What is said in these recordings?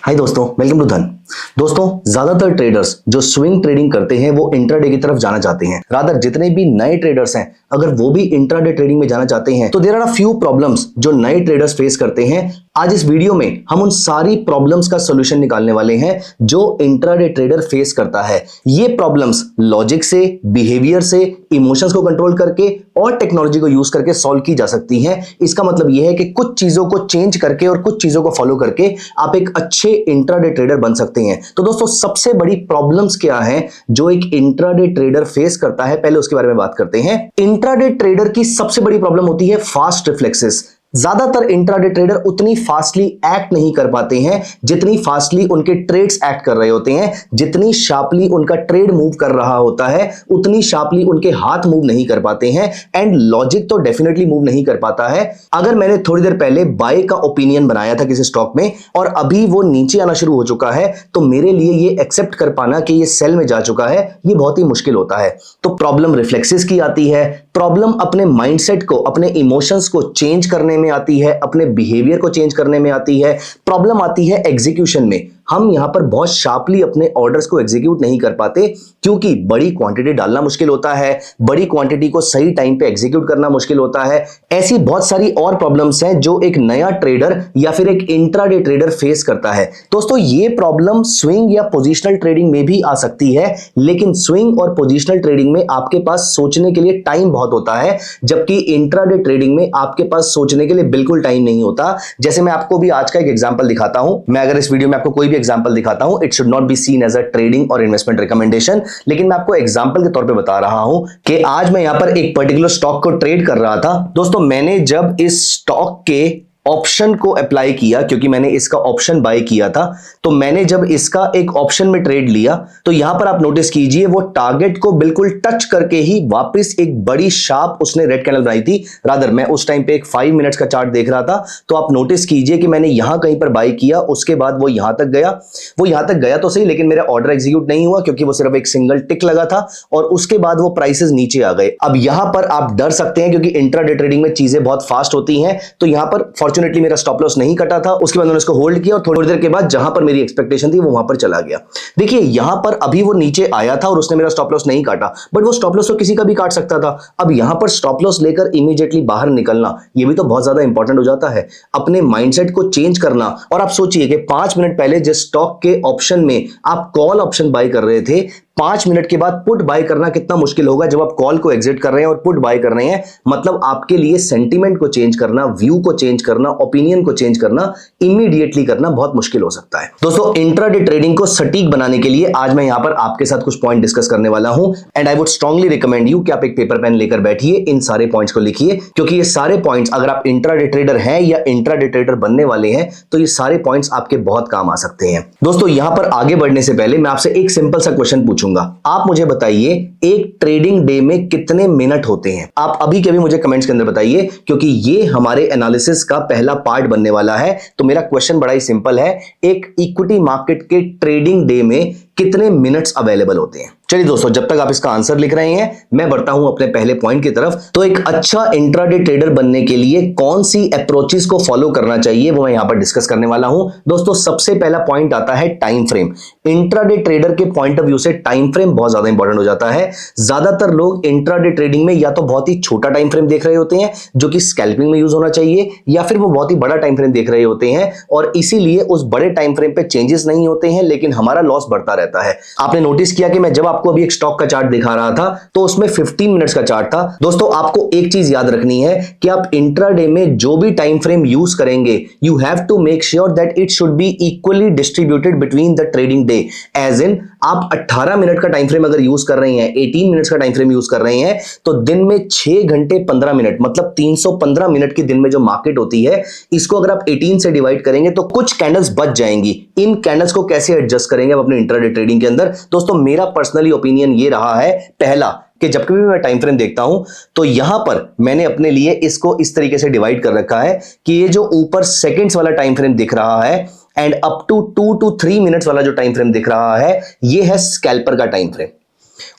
हाय दोस्तों, welcome to धन। दोस्तों, ज्यादातर ट्रेडर्स जो स्विंग ट्रेडिंग करते हैं वो इंट्राडे की तरफ जाना चाहते हैं। रादर जितने भी नए ट्रेडर्स हैं अगर वो भी इंट्राडे ट्रेडिंग में जाना चाहते हैं तो there are a few problems जो नए ट्रेडर्स फेस करते हैं। आज इस वीडियो में हम उन सारी प्रॉब्लम्स का सॉल्यूशन निकालने वाले हैं जो इंट्राडे ट्रेडर फेस करता है। ये प्रॉब्लम्स लॉजिक से, बिहेवियर से, इमोशंस को कंट्रोल करके और टेक्नोलॉजी को यूज करके सॉल्व की जा सकती हैं। इसका मतलब यह है कि कुछ चीजों को चेंज करके और कुछ चीजों को फॉलो करके आप एक अच्छे इंट्राडे ट्रेडर बन सकते हैं। तो दोस्तों, सबसे बड़ी प्रॉब्लम्स क्या हैं जो एक इंट्राडे ट्रेडर फेस करता है, पहले उसके बारे में बात करते हैं। इंट्राडे ट्रेडर की सबसे बड़ी प्रॉब्लम होती है फास्ट रिफ्लेक्सेस। ज्यादातर इंट्राडे ट्रेडर उतनी फास्टली एक्ट नहीं कर पाते हैं जितनी फास्टली उनके ट्रेड्स एक्ट कर रहे होते हैं। जितनी शार्पली उनका ट्रेड मूव कर रहा होता है उतनी शार्पली उनके हाथ मूव नहीं कर पाते हैं, एंड लॉजिक तो डेफिनेटली मूव नहीं कर पाता है। अगर मैंने थोड़ी देर पहले बाय का ओपिनियन बनाया था किसी स्टॉक में और अभी वो नीचे आना शुरू हो चुका है तो मेरे लिए ये एक्सेप्ट कर पाना कि ये सेल में जा चुका है ये बहुत ही मुश्किल होता है। तो प्रॉब्लम रिफ्लेक्सेस की आती है, प्रॉब्लम अपने माइंडसेट को, अपने इमोशंस को चेंज करने में आती है, अपने बिहेवियर को चेंज करने में आती है, प्रॉब्लम आती है एग्जीक्यूशन में। हम यहां पर बहुत शार्पली अपने ऑर्डर्स को एग्जीक्यूट नहीं कर पाते क्योंकि बड़ी क्वांटिटी डालना मुश्किल होता है, बड़ी क्वांटिटी को सही टाइम पे एग्जीक्यूट करना मुश्किल होता है। ऐसी बहुत सारी और प्रॉब्लम्स हैं जो एक नया ट्रेडर या फिर एक इंट्राडे ट्रेडर फेस करता है। दोस्तों, ये प्रॉब्लम स्विंग या पोजिशनल ट्रेडिंग में भी आ सकती है, लेकिन स्विंग और पोजिशनल ट्रेडिंग में आपके पास सोचने के लिए टाइम बहुत होता है, जबकि इंट्राडे ट्रेडिंग में आपके पास सोचने के लिए बिल्कुल टाइम नहीं होता। जैसे मैं आपको भी आज का एक एग्जांपल दिखाता हूं। मैं अगर इस वीडियो में आपको कोई भी एग्जांपल दिखाता हूं, it should not be seen as a trading और इन्वेस्टमेंट रिकमेंडेशन, लेकिन मैं आपको एग्जांपल के तौर पे बता रहा हूं कि आज मैं यहां पर एक पर्टिकुलर स्टॉक को ट्रेड कर रहा था। दोस्तों, मैंने जब इस स्टॉक के ऑप्शन को अप्लाई किया, क्योंकि मैंने इसका ऑप्शन बाय किया था, तो मैंने जब इसका एक ऑप्शन में ट्रेड लिया तो यहां पर आप नोटिस कीजिए वो टारगेट को बिल्कुल टच करके ही वापस एक बड़ी शार्प उसने रेड कैंडल बनाई थी। रादर मैं उस टाइम पे एक 5 मिनट्स का चार्ट देख रहा था, तो आप नोटिस कीजिए कि मैंने यहां कहीं पर बाय किया, उसके बाद वो यहां तक गया। वो यहां तक गया तो सही, लेकिन मेरा ऑर्डर एग्जीक्यूट नहीं हुआ क्योंकि वो सिर्फ एक सिंगल टिक लगा था और उसके बाद वो प्राइसेस नीचे आ गए। अब यहां पर आप डर सकते हैं क्योंकि इंट्राडे ट्रेडिंग में चीजें बहुत फास्ट होती हैं, तो यहां पर फॉर्चुनेटली मेरा स्टॉप लॉस नहीं कटा था। उसके बाद मैंने उसको होल्ड किया और थोड़ी देर के बाद जहां पर मेरी एक्सपेक्टेशन थी वो वहां पर चला गया। देखिए, यहां पर अभी वो नीचे आया था और उसने मेरा स्टॉप लॉस नहीं काटा, बट वो स्टॉप लॉस तो किसी का भी काट सकता था। अब यहां पर स्टॉप लॉस लेकर इमीडिएटली बाहर निकलना ये भी तो बहुत ज्यादा इंपॉर्टेंट हो जाता है, अपने माइंडसेट को चेंज करना। और आप सोचिए कि 5 मिनट पहले जिस स्टॉक के ऑप्शन में आप कॉल ऑप्शन बाय कर रहे थे, 5 मिनट के बाद पुट बाय करना कितना मुश्किल होगा जब आप कॉल को एग्जिट कर रहे हैं और पुट बाय कर रहे हैं। मतलब आपके लिए सेंटीमेंट को चेंज करना, व्यू को चेंज करना, ओपिनियन को चेंज करना, इमीडिएटली करना बहुत मुश्किल हो सकता है। दोस्तों, इंट्राडे ट्रेडिंग को सटीक बनाने के लिए आज मैं यहां पर आपके साथ कुछ पॉइंट डिस्कस करने वाला हूं, and I would strongly recommend you कि आप एक पेपर पेन लेकर बैठिए, इन सारे पॉइंट्स को लिखिए, क्योंकि ये सारे पॉइंट्स अगर आप इंट्राडे ट्रेडर हैं या इंट्राडे ट्रेडर बनने वाले हैं तो ये सारे पॉइंट्स आपके बहुत काम आ सकते हैं। दोस्तों, यहां पर आगे बढ़ने से पहले मैं आपसे एक सिंपल सा क्वेश्चन पूछूंगा। आप मुझे बताइए, एक ट्रेडिंग डे में कितने मिनट होते हैं? आप अभी के अभी मुझे कमेंट्स के अंदर बताइए, क्योंकि ये हमारे एनालिसिस का पहला पार्ट बनने वाला है। तो मेरा क्वेश्चन बड़ा ही सिंपल है, एक इक्विटी मार्केट के ट्रेडिंग डे में कितने मिनट्स अवेलेबल होते हैं? चलिए दोस्तों, जब तक आप इसका आंसर लिख रहे हैं मैं बढ़ता हूं अपने पहले पॉइंट की तरफ। तो एक अच्छा इंट्राडे ट्रेडर बनने के लिए कौन सी अप्रोचेस को फॉलो करना चाहिए वो मैं यहां पर डिस्कस करने वाला हूं। दोस्तों, सबसे पहला पॉइंट आता है टाइम फ्रेम। इंट्राडे ट्रेडर के पॉइंट ऑफ व्यू से टाइम फ्रेम बहुत ज्यादा इंपॉर्टेंट हो जाता है। ज्यादातर लोग इंट्राडे ट्रेडिंग में या तो बहुत ही छोटा टाइम फ्रेम देख रहे होते हैं जो कि स्कैल्पिंग में यूज होना चाहिए, या फिर वो बहुत ही बड़ा टाइम फ्रेम देख रहे होते हैं और इसीलिए उस बड़े टाइम फ्रेम पे चेंजेस नहीं होते हैं, लेकिन हमारा लॉस बढ़ता रहता है। आपने नोटिस किया कि मैं जब आपको अभी एक स्टॉक का चार्ट दिखा रहा था तो उसमें 15 मिनट्स का चार्ट था। दोस्तों, आपको एक चीज याद रखनी है कि आप इंट्राडे में जो भी टाइम फ्रेम यूज करेंगे, you have to make sure that it should be equally distributed between the trading day. As in, आप 18 मिनट का टाइम फ्रेम अगर यूज कर रहे हैं, 18 मिनट्स का टाइम फ्रेम यूज कर रहे हैं, तो दिन में 6 घंटे 15 मिनट मतलब 315 मिनट की दिन में जो मार्केट होती है, इसको अगर आप 18 से डिवाइड करेंगे तो कुछ कैंडल्स बच जाएंगी। इन कैंडल्स को कैसे एडजस्ट करेंगे आप अपने इंट्राडे ट्रेडिंग के अंदर? दोस्तों, मेरा पर्सनली ओपिनियन ये रहा है, पहला कि जब कभी भी मैं टाइम फ्रेम देखता हूं तो यहां पर मैंने अपने लिए इसको इस तरीके से डिवाइड कर रखा है कि ये जो ऊपर सेकंड्स वाला टाइम फ्रेम दिख रहा है and up to 2 to 3 minutes वाला जो टाइम फ्रेम दिख रहा है, ये है स्कैल्पर का टाइम फ्रेम।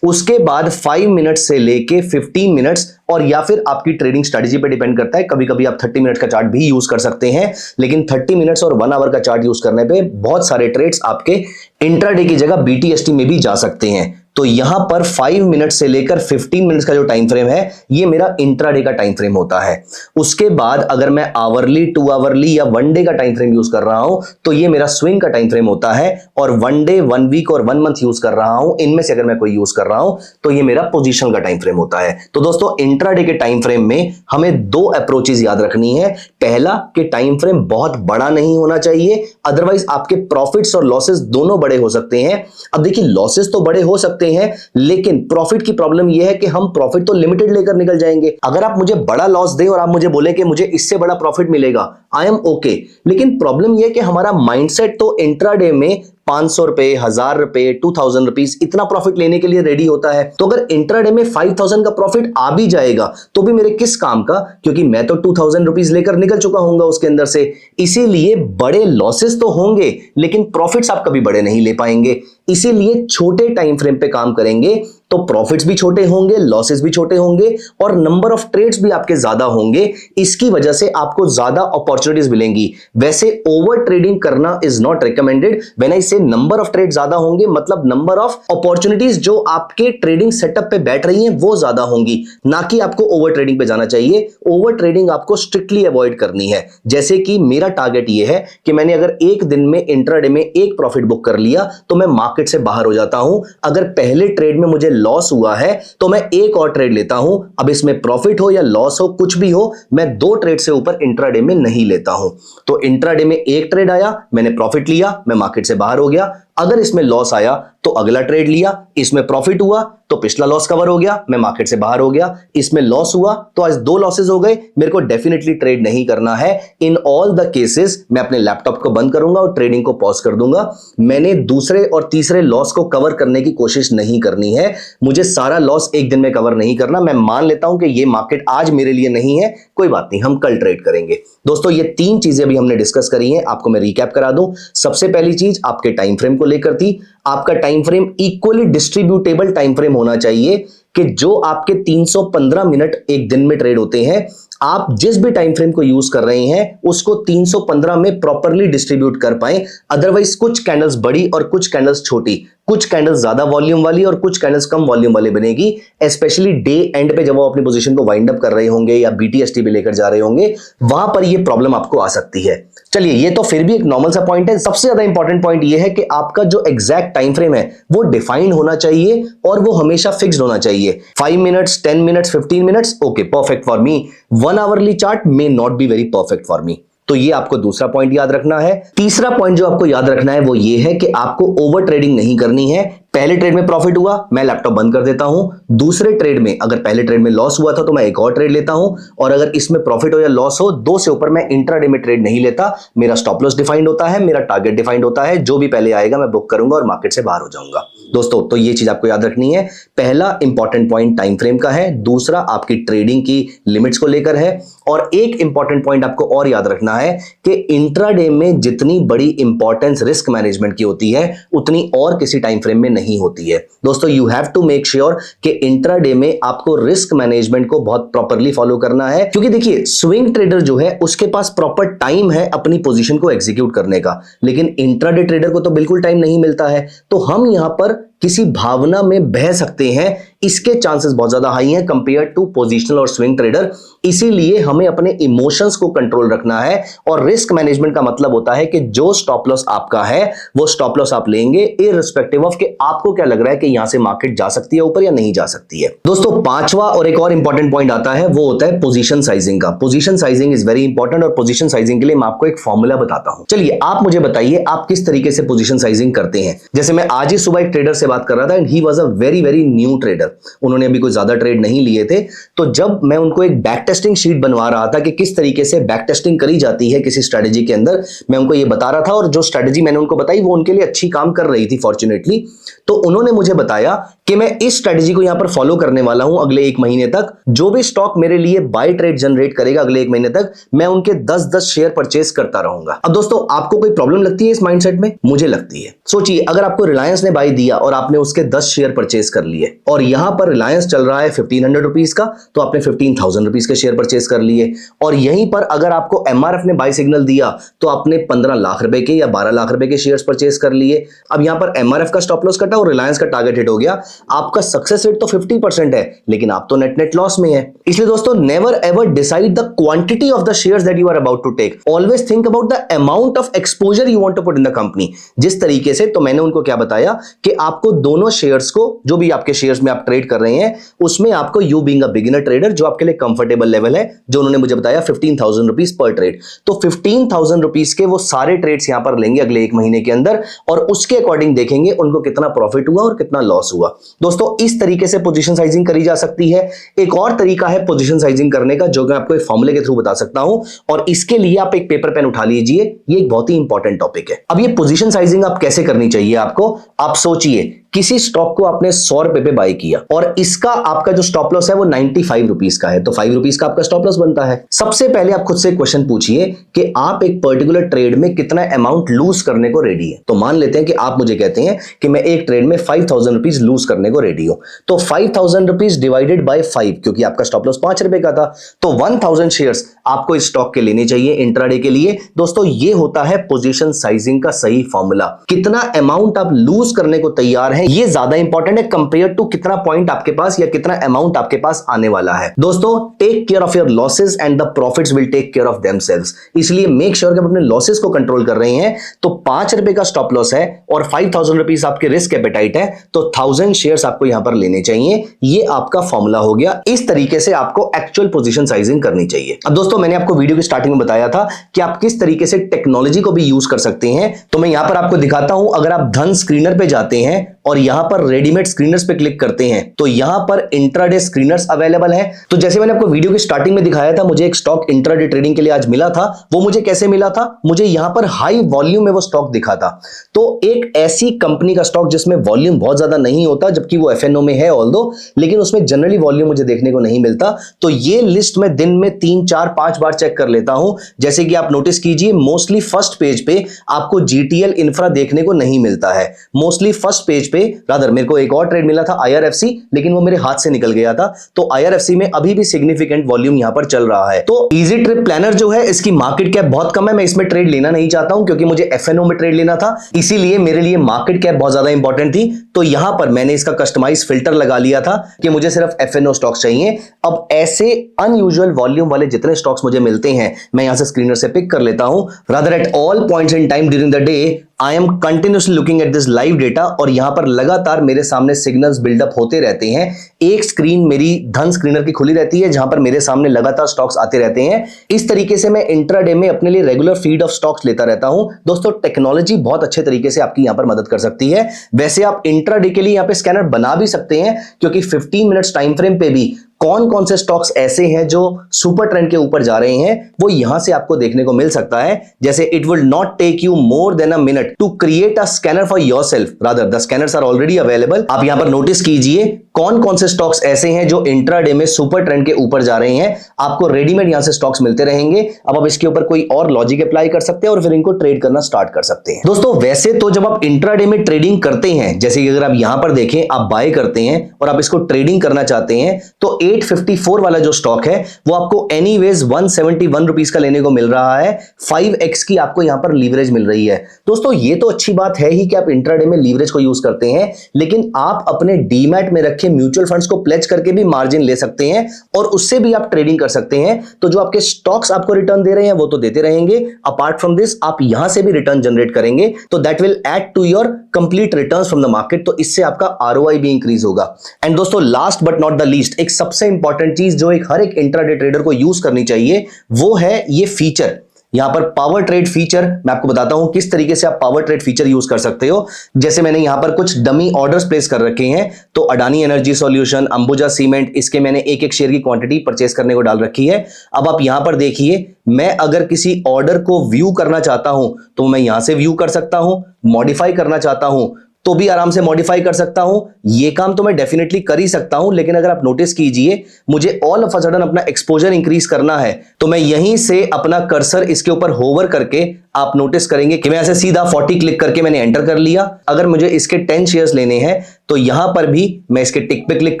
उसके बाद 5 मिनट से लेके 15 मिनट्स, और या फिर आपकी ट्रेडिंग स्ट्रेटजी पे डिपेंड करता है, कभी कभी आप 30 मिनट का चार्ट भी यूज कर सकते हैं, लेकिन 30 मिनट्स और 1 आवर का चार्ट यूज करने पे बहुत सारे ट्रेड्स आपके इंट्राडे की जगह बीटीएसटी में भी जा सकते हैं। तो यहां पर 5 मिनट से लेकर 15 मिनट्स का जो टाइम फ्रेम है ये मेरा इंट्राडे का टाइम फ्रेम होता है। उसके बाद अगर मैं आवरली, 2 आवरली या 1 डे का टाइम फ्रेम यूज कर रहा हूं तो ये मेरा स्विंग का टाइम फ्रेम होता है, और 1 डे, 1 वीक और 1 मंथ यूज कर रहा हूं, इनमें से अगर मैं कोई यूज कर रहा हूं तो ये मेरा पोजीशन का टाइम फ्रेम होता है। तो दोस्तों इंट्राडे के टाइम फ्रेम में हमें 2 अप्रोचेस याद रखनी है। पहला कि टाइम फ्रेम बहुत बड़ा नहीं होना चाहिए, अदरवाइज आपके प्रॉफिट्स और लॉसेस दोनों बड़े हो सकते हैं। अब देखिए लॉसेस तो बड़े हो सकते हैं, लेकिन प्रॉफिट की प्रॉब्लम यह है कि हम प्रॉफिट तो लिमिटेड लेकर निकल जाएंगे। अगर आप मुझे बड़ा लॉस दें और आप मुझे बोले कि मुझे इससे बड़ा प्रॉफिट मिलेगा, आई एम ओके, लेकिन प्रॉब्लम यह है कि हमारा माइंडसेट तो इंट्राडे में 500 रुपए, 1000 रुपए, 2000 रुपीज इतना प्रॉफिट लेने के लिए रेडी होता है। तो अगर इंट्राडे में 5000 का प्रॉफिट आ भी जाएगा तो भी मेरे किस काम का, क्योंकि मैं तो 2000 रुपीज लेकर निकल चुका हूंगा उसके अंदर से। इसीलिए बड़े लॉसेस तो होंगे लेकिन प्रॉफिट्स आप कभी बड़े नहीं ले पाएंगे। इसीलिए छोटे टाइम फ्रेम पे काम करेंगे तो प्रॉफिट्स भी छोटे होंगे, लॉसेस भी छोटे होंगे और नंबर ऑफ ट्रेड्स भी आपके ज्यादा होंगे। इसकी वजह से आपको ज्यादा अपॉर्चुनिटीज मिलेंगी। वैसे ओवर ट्रेडिंग करना is not recommended. When I से नंबर ऑफ ट्रेड ज्यादा होंगे मतलब नंबर ऑफ अपॉर्चुनिटीज जो आपके ट्रेडिंग सेटअप पे बैठ रही हैं वो ज्यादा होंगी, ना कि आपको ओवर ट्रेडिंग पे जाना चाहिए। ओवर ट्रेडिंग आपको स्ट्रिक्टली अवॉइड करनी है। जैसे कि मेरा टारगेट ये है कि मैंने अगर एक दिन में इंट्राडे में एक प्रॉफिट बुक कर लिया तो मैं मार्केट से बाहर हो जाता हूं। अगर पहले ट्रेड में मुझे लॉस हुआ है तो मैं एक और ट्रेड लेता हूं। अब इसमें प्रॉफिट हो या लॉस हो, कुछ भी हो, मैं 2 ट्रेड से ऊपर इंट्राडे में नहीं लेता हूं। तो इंट्राडे में एक ट्रेड आया, मैंने प्रॉफिट लिया, मैं मार्केट से बाहर हो गया। अगर इसमें लॉस आया तो अगला ट्रेड लिया, इसमें प्रॉफिट हुआ तो पिछला लॉस कवर हो गया, मैं मार्केट से बाहर हो गया। इसमें लॉस हुआ तो आज 2 लॉसेस हो गए, मेरे को डेफिनेटली ट्रेड नहीं करना है। इन ऑल द केसेस मैं अपने लैपटॉप को बंद करूंगा और ट्रेडिंग को पॉज कर दूंगा। मैंने दूसरे और तीसरे लॉस को कवर करने की कोशिश नहीं करनी है। मुझे सारा लॉस एक दिन में कवर नहीं करना। मैं मान लेता हूं कि ये मार्केट आज मेरे लिए नहीं है, कोई बात नहीं, हम कल ट्रेड करेंगे। दोस्तों ये 3 चीजें भी हमने डिस्कस करी हैं, आपको मैं रिकैप करा दूं। सबसे पहली चीज आपके टाइम फ्रेम को लेकर थी। आपका time frame equally distributable time frame होना चाहिए कि जो आपके 315 मिनट एक दिन में ट्रेड होते हैं, आप जिस भी टाइम फ्रेम को यूज कर रहे हैं उसको 315 में प्रॉपर्ली डिस्ट्रीब्यूट कर पाए। अदरवाइज कुछ कैंडल्स बड़ी और कुछ कैंडल्स छोटी, कुछ कैंडल्स ज्यादा वॉल्यूम वाली और कुछ कैंडल्स कम वॉल्यूम वाली बनेगी। स्पेशली डे एंड पे जब वो अपनी पोजीशन को वाइंड अप कर रहे होंगे या बीटीएसटी पे लेकर जा रहे होंगे, वहां पर ये प्रॉब्लम आपको आ सकती है। चलिए ये तो फिर भी एक नॉर्मल सा पॉइंट है। सबसे ज्यादा इंपॉर्टेंट पॉइंट ये है कि आपका जो एग्जैक्ट टाइम फ्रेम है वो डिफाइंड होना चाहिए और वो हमेशा फिक्स्ड होना चाहिए। 5 minutes, 10 minutes, 15 minutes, okay, perfect for me. 1 hourly chart may not be very perfect for me. तो ये आपको दूसरा पॉइंट याद रखना है। तीसरा पॉइंट जो आपको याद रखना है वो ये है कि आपको ओवर ट्रेडिंग नहीं करनी है। पहले ट्रेड में प्रॉफिट हुआ, मैं लैपटॉप बंद कर देता हूं। दूसरे ट्रेड में अगर पहले ट्रेड में लॉस हुआ था तो मैं एक और ट्रेड लेता हूं, और अगर इसमें प्रॉफिट हो या लॉस हो, 2 से ऊपर मैं इंट्राडे में ट्रेड नहीं लेता। मेरा स्टॉप लॉस डिफाइंड होता है, मेरा टारगेट डिफाइंड होता है, जो भी पहले आएगा मैं बुक करूंगा और मार्केट से बाहर हो जाऊंगा। दोस्तों तो ये चीज आपको याद रखनी है। पहला इंपॉर्टेंट पॉइंट टाइम फ्रेम का है, दूसरा आपकी ट्रेडिंग की लिमिट्स को लेकर है, और एक इंपॉर्टेंट पॉइंट आपको और याद रखना है कि इंट्राडे में जितनी बड़ी इंपॉर्टेंस रिस्क मैनेजमेंट की होती है उतनी और किसी टाइम फ्रेम में नहीं होती है। दोस्तों you have to make sure कि इंट्राडे में आपको रिस्क मैनेजमेंट को बहुत प्रॉपर्ली फॉलो करना है, क्योंकि देखिए स्विंग ट्रेडर जो है उसके पास प्रॉपर टाइम है अपनी पोजीशन को एग्जीक्यूट करने का, लेकिन इंट्राडे ट्रेडर को तो बिल्कुल टाइम नहीं मिलता है। तो हम यहां पर किसी भावना में बह सकते हैं, इसके चांसेस बहुत ज्यादा हाई हैं कंपेयर टू पोजिशनल और स्विंग ट्रेडर। इसीलिए हमें अपने इमोशंस को कंट्रोल रखना है, और रिस्क मैनेजमेंट का मतलब होता है कि जो स्टॉप लॉस आपका है वो स्टॉप लॉस आप लेंगे इररिस्पेक्टिव ऑफ कि आपको क्या लग रहा है कि यहां से मार्केट जा सकती है ऊपर या नहीं जा सकती है। दोस्तों पांचवा और एक और इंपॉर्टेंट पॉइंट आता है, वो होता है पोजीशन साइजिंग का। Position sizing is very important, और पोजीशन साइजिंग के लिए मैं आपको एक फॉर्मूला बताता हूं। चलिए आप मुझे बताइए आप किस तरीके से पोजीशन साइजिंग करते हैं। जैसे मैं आज ही सुबह एक ट्रेडर से बात कर रहा था, and he was a very very new trader. उन्होंने अभी कोई ज्यादा ट्रेड नहीं लिए थे। तो जब मैं उनको एक बैक टेस्टिंग शीट बनवा रहा था कि किस तरीके से बैक टेस्टिंग करी जाती है किसी स्ट्रेटेजी के अंदर, मैं उनको ये बता रहा था, और जो स्ट्रेटेजी मैंने उनको बताई वो उनके लिए अच्छी काम कर रही थी फॉर्चुनेटली। तो उन्होंने मुझे बताया कि मैं इस स्ट्रेटेजी को यहां पर फॉलो करने वाला हूं अगले 1 महीने तक। जो भी स्टॉक मेरे लिए बाय ट्रेड जनरेट करेगा अगले 1 महीने तक, मैं उनके 10-10 शेयर परचेस करता रहूंगा। अब दोस्तों आपको कोई प्रॉब्लम लगती है इस माइंडसेट में? मुझे लगती है। सोचिए अगर आपको रिलायंस ने बाय दिया और आपने उसके 10 शेयर परचेज कर लिए, और यहां पर रिलायंस चल रहा है 1500 रुपीज का, तो आपने 15,000 रुपीज के शेयर परचेज कर लिए। और यहीं पर अगर आपको एमआरएफ ने बाय सिग्नल दिया तो आपने 15 लाख रुपए के या 12 लाख रुपए के शेयर्स परचेज कर लिए। अब यहां पर एमआरएफ का स्टॉप लॉस कटा और रिलायंस का टारगेट हिट हो गया। आपका सक्सेस रेट तो 50% है, लेकिन आप तो नेट लॉस में है। इसलिए दोस्तों, never ever decide the quantity of the shares that you are about to take, always think about the amount of exposure you want to put in the company. जिस तरीके से, तो मैंने उनको क्या बताया कि आपको दोनों शेयर्स को, जो भी आपके शेयर्स में आप ट्रेड कर रहे हैं, उसमें आपको you being a beginner trader, जो आपके लिए कंफर्टेबल लेवल है, जो उन्होंने मुझे बताया 15,000 रुपीज पर ट्रेड, तो 15,000 रुपीज के वो सारे ट्रेड्स यहां पर लेंगे अगले 1 महीने के अंदर, और उसके अकॉर्डिंग देखेंगे उनको कितना प्रॉफिट हुआ और कितना लॉस हुआ। दोस्तों, इस तरीके से पोजीशन साइजिंग करी जा सकती है। एक और तरीका है पोजीशन साइजिंग करने का, जो मैं आपको एक फॉर्मूले के थ्रू बता सकता हूं, और इसके लिए आप एक पेपर पेन उठा लीजिए। ये एक बहुत ही इंपॉर्टेंट टॉपिक है। अब ये पोजीशन साइजिंग आप कैसे करनी चाहिए आपको, आप सोचिए, किसी स्टॉक को आपने 100 रुपए पे बाय किया और इसका आपका जो स्टॉप लॉस है वो 95 रुपीस का है, तो 5 रुपीस का आपका स्टॉप लॉस बनता है। सबसे पहले आप खुद से क्वेश्चन पूछिए कि आप एक पर्टिकुलर ट्रेड में कितना अमाउंट लूज करने को रेडी है। तो मान लेते हैं कि आप मुझे कहते हैं कि मैं एक ट्रेड में 5,000 रुपीज लूज करने को रेडी हूं, तो 5,000 रुपीज डिवाइडेड बाय 5, क्योंकि आपका स्टॉप लॉस 5 रुपए का था, तो 1000 शेयर्स आपको इस स्टॉक के लेने चाहिए इंट्राडे के लिए। दोस्तों, ये होता है पोजीशन साइजिंग का सही फॉर्मूला। कितना अमाउंट आप लूज करने को तैयार हैं, ये ज्यादा इंपॉर्टेंट है कंपेयर टू कितना पॉइंट आपके पास या कितना अमाउंट आपके पास आने वाला है। दोस्तों, take care of your losses and the profits will take care of themselves. इसलिए मेक श्योर कि आप अपने लॉसेस को कंट्रोल कर रहे हैं। तो 5 रुपए का स्टॉप लॉस है और 5,000 रुपीज आपके रिस्क एपेटाइट है, तो 1000 शेयर्स आपको यहां पर लेने चाहिए। ये आपका फॉर्मूला हो गया। इस तरीके से आपको एक्चुअल पोजीशन साइजिंग करनी चाहिए। अब दोस्तों, मैंने आपको वीडियो की स्टार्टिंग में बताया था कि आप किस तरीके से टेक्नोलॉजी को भी यूज कर सकते हैं, तो मैं यहां पर आपको दिखाता हूं। अगर आप धन स्क्रीनर पे जाते हैं और यहां पर रेडीमेड स्क्रीनर्स पे क्लिक करते हैं, तो यहां पर इंट्राडे स्क्रीनर्स अवेलेबल है। तो जैसे मैंने आपको वीडियो की स्टार्टिंग में दिखाया था, मुझे एक स्टॉक इंट्राडे ट्रेडिंग के लिए आज मिला था। वो मुझे कैसे मिला था, मुझे यहां पर हाई वॉल्यूम में वो स्टॉक दिखा था। तो एक ऐसी कंपनी का स्टॉक जिसमें वॉल्यूम बहुत ज्यादा नहीं होता, जबकि वो एफएनओ में है ऑल्दो, लेकिन उसमें जनरली वॉल्यूम मुझे देखने को नहीं मिलता। तो ये लिस्ट मैं दिन में 3, 4, 5 बार चेक कर लेता हूं। जैसे कि आप नोटिस कीजिए, मोस्टली फर्स्ट पेज पे आपको जीटीएल इंफ्रा देखने को नहीं मिलता है। मोस्टली फर्स्ट पेज पे, रादर मेरे को एक और ट्रेड मिला था आईआरएफसी, लेकिन वो मेरे हाथ से निकल गया था। तो आईआरएफसी में अभी भी सिग्निफिकेंट वॉल्यूम यहां पर चल रहा है। तो इजी ट्रिप प्लानर जो है, इसकी मार्केट कैप बहुत कम है। मैं इसमें ट्रेड लेना नहीं चाहता हूं, क्योंकि मुझे एफएनओ में ट्रेड लेना था, इसीलिए मेरे लिए मार्केट कैप बहुत ज्यादा इंपॉर्टेंट थी। तो यहां पर मैंने इसका कस्टमाइज फिल्टर लगा लिया था कि मुझे सिर्फ एफएनओ स्टॉक्स चाहिए। अब ऐसे अनयूजुअल वॉल्यूम वाले जितने स्टॉक्स मुझे मिलते हैं, मैं यहां से स्क्रीनर से पिक कर लेता हूं। Rather at all points in time during the day I am continuously looking at this live data, और यहां पर लगातार मेरे सामने सिग्नल्स बिल्डअप होते रहते हैं। एक स्क्रीन मेरी धन स्क्रीनर की खुली रहती है, जहां पर मेरे सामने लगातार स्टॉक्स आते रहते हैं। इस तरीके से मैं इंट्राडे में अपने लिए रेगुलर फीड ऑफ स्टॉक्स लेता रहता हूं। दोस्तों, टेक्नोलॉजी बहुत अच्छे तरीके से आपकी यहां पर मदद कर सकती है। वैसे आप इंट्राडे के लिए यहां पे स्कैनर बना भी सकते हैं, क्योंकि 15 मिनट्स टाइम फ्रेम पे भी कौन कौन से स्टॉक्स ऐसे हैं जो सुपर ट्रेंड के ऊपर जा रहे हैं, वो यहां से आपको देखने को मिल सकता है। जैसे it will not take you more than a minute to create a scanner for yourself, rather the scanners are already available. आप यहां पर नोटिस कीजिए कौन कौन से स्टॉक्स ऐसे हैं जो इंट्राडे में सुपर ट्रेंड के ऊपर जा रहे हैं। आपको रेडीमेड यहां से स्टॉक्स मिलते रहेंगे। अब आप इसके ऊपर कोई और लॉजिक अप्लाई कर सकते हैं और फिर इनको ट्रेड करना स्टार्ट कर सकते हैं। दोस्तों, वैसे तो जब आप इंट्राडे में ट्रेडिंग करते हैं, जैसे कि अगर आप यहां पर देखें, आप बाय करते हैं और आप इसको ट्रेडिंग करना चाहते हैं, तो 854 वाला जो स्टॉक है वो आपको एनीवेज 171 रुपीस का लेने को मिल रहा है। 5x की आपको यहां पर लीवरेज मिल रही है। दोस्तों, ये तो अच्छी बात है ही कि आप इंट्राडे में लीवरेज को यूज करते हैं, लेकिन आप अपने डीमैट में रखे म्यूचुअल फंड्स को प्लेज करके भी मार्जिन ले सकते हैं और उससे भी आप ट्रेडिंग कर सकते हैं। तो जो आपके स्टॉक्स आपको रिटर्न दे रहे हैं वो तो देते रहेंगे, अपार्ट फ्रॉम दिस आप यहां से भी रिटर्न जनरेट करेंगे, तो that will add to your complete returns from the market. तो इससे आपका आरओआई भी इंक्रीज होगा। एंड दोस्तों, last but not the least, एक सबसे इंपॉर्टेंट चीज जो हर एक इंट्राडे ट्रेडर को यूज करनी चाहिए, वो है ये फीचर। यहां पर पावर ट्रेड फीचर, मैं आपको बताता हूं किस तरीके से आप पावर ट्रेड फीचर यूज कर सकते हो। जैसे मैंने यहां पर कुछ डमी ऑर्डर्स प्लेस कर रखे हैं, तो Adani energy solution, Ambuja cement, इसके मैंने एक एक शेयर की क्वांटिटी परचेस करने को डाल रखी है। अब आप यहां पर देखिए, मैं अगर किसी ऑर्डर को व्यू करना चाहता हूं तो मैं यहां से व्यू कर सकता हूं, मॉडिफाई करना चाहता हूं तो भी आराम से मॉडिफाई कर सकता हूं। ये काम तो मैं डेफिनेटली कर ही सकता हूं, लेकिन अगर आप नोटिस कीजिए, मुझे ऑल ऑफ अ सडन अपना एक्सपोजर इंक्रीज करना है, तो मैं यहीं से अपना कर्सर इसके ऊपर होवर करके आप नोटिस करेंगे कि मैं ऐसे सीधा 40 क्लिक करके मैंने एंटर कर लिया। अगर मुझे इसके 10 शेयर्स लेने हैं तो यहां पर भी मैं इसके टिक पे क्लिक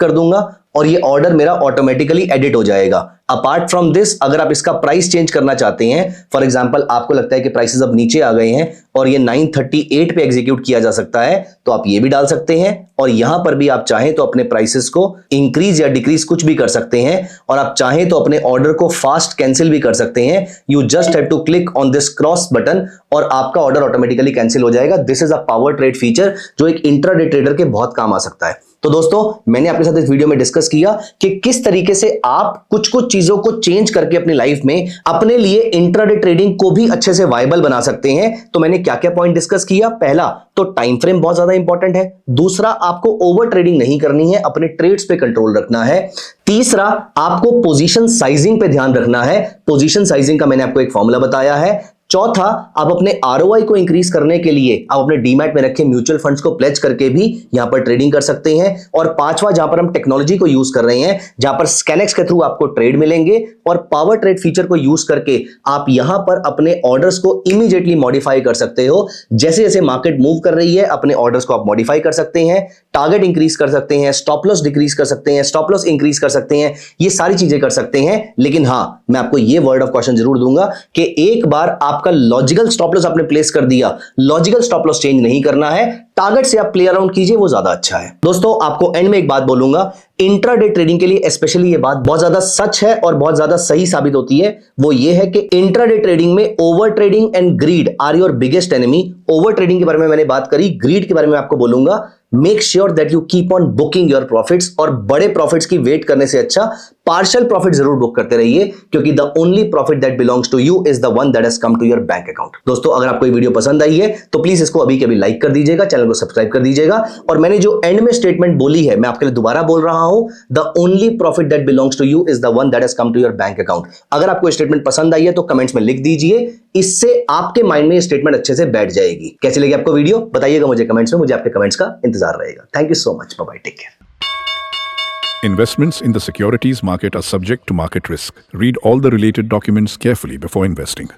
कर दूंगा और ये ऑर्डर मेरा ऑटोमेटिकली एडिट हो जाएगा। अपार्ट फ्रॉम दिस, अगर आप इसका प्राइस चेंज करना चाहते हैं, फॉर एग्जांपल आपको लगता है कि प्राइसेस अब नीचे आ गए हैं और ये 938 पे एग्जीक्यूट किया जा सकता है, तो आप ये भी डाल सकते हैं और यहां पर भी आप चाहें तो अपने प्राइसेस को इंक्रीज या डिक्रीज कुछ भी कर सकते हैं और आप चाहें तो अपने ऑर्डर को फास्ट कैंसिल भी कर सकते हैं। You just have to click on this cross button और आपका ऑर्डर ऑटोमेटिकली कैंसिल हो जाएगा। This is a power trade feature जो एक इंट्राडे ट्रेडर के बहुत काम आ सकता है। तो दोस्तों, मैंने आपके साथ इस वीडियो में डिस्कस किया कि किस तरीके से आप कुछ कुछ चीजों को चेंज करके अपनी लाइफ में अपने लिए इंट्राडे ट्रेडिंग को भी अच्छे से वायबल बना सकते हैं। तो मैंने क्या क्या पॉइंट डिस्कस किया? पहला तो टाइम फ्रेम बहुत ज्यादा इंपॉर्टेंट है। दूसरा, आपको ओवर ट्रेडिंग नहीं करनी है, अपने ट्रेड्स पे कंट्रोल रखना है। तीसरा, आपको पोजीशन साइजिंग पे ध्यान रखना है। पोजीशन साइजिंग का मैंने आपको एक फॉर्मूला बताया है। चौथा, आप अपने आरओआई को इंक्रीज करने के लिए आप अपने डीमैट में रखे म्यूचुअल फंड्स को प्लेज करके भी यहां पर ट्रेडिंग कर सकते हैं। और पांचवा, जहां पर हम टेक्नोलॉजी को यूज कर रहे हैं, जहां पर स्कैनेक्स के थ्रू आपको ट्रेड मिलेंगे और पावर ट्रेड फीचर को यूज करके आप यहां पर अपने ऑर्डर्स को इमीडिएटली मॉडिफाई कर सकते हो। जैसे जैसे मार्केट मूव कर रही है, अपने ऑर्डर्स को आप मॉडिफाई कर सकते हैं, टारगेट इंक्रीज कर सकते हैं, स्टॉप लॉस डिक्रीज कर सकते हैं, स्टॉप लॉस इंक्रीज कर सकते हैं, ये सारी चीजें कर सकते हैं। लेकिन हां, मैं आपको ये वर्ड ऑफ क्वेश्चन जरूर दूंगा कि एक बार आपका लॉजिकल स्टॉप लॉस आपने प्लेस कर दिया, लॉजिकल स्टॉप लॉस चेंज नहीं करना है। टारगेट से आप प्ले अराउंड कीजिए, वो ज्यादा अच्छा है। दोस्तों, आपको एंड में एक बात बोलूंगा, इंट्राडे ट्रेडिंग के लिए स्पेशली ये बात बहुत ज्यादा सच है और बहुत ज्यादा सही साबित होती है। वो ये है कि इंट्राडे ट्रेडिंग में over trading and greed are your biggest enemy. Over trading के बारे में मैंने बात करी, ग्रीड के बारे में आपको बोलूंगा। Make sure that you keep on booking your profits, और बड़े प्रॉफिट्स की वेट करने से अच्छा पार्शियल प्रॉफिट जरूर बुक करते रहिए, क्योंकि the only profit that belongs to you is the one that has come to your bank account. दोस्तों, अगर आपको ये वीडियो पसंद आई है तो प्लीज इसको अभी के अभी लाइक कर दीजिएगा, चैनल को सब्सक्राइब कर दीजिएगा। और मैंने जो एंड में स्टेटमेंट बोली है, मैं आपके लिए दोबारा बोल रहा हूं, the only profit that belongs to you is the one that has come to your bank account. अगर आपको स्टेटमेंट पसंद आई है तो कमेंट्स में लिख दीजिए, इससे आपके माइंड में ये स्टेटमेंट अच्छे से बैठ जाएगी। कैसी लगी आपको वीडियो? बताइएगा मुझे कमेंट्स में, मुझे आपके कमेंट्स का इंतजार रहेगा। Thank you so much. Bye-bye. Take care. Investments in the securities market are subject to market risk. Read all the related documents carefully before investing.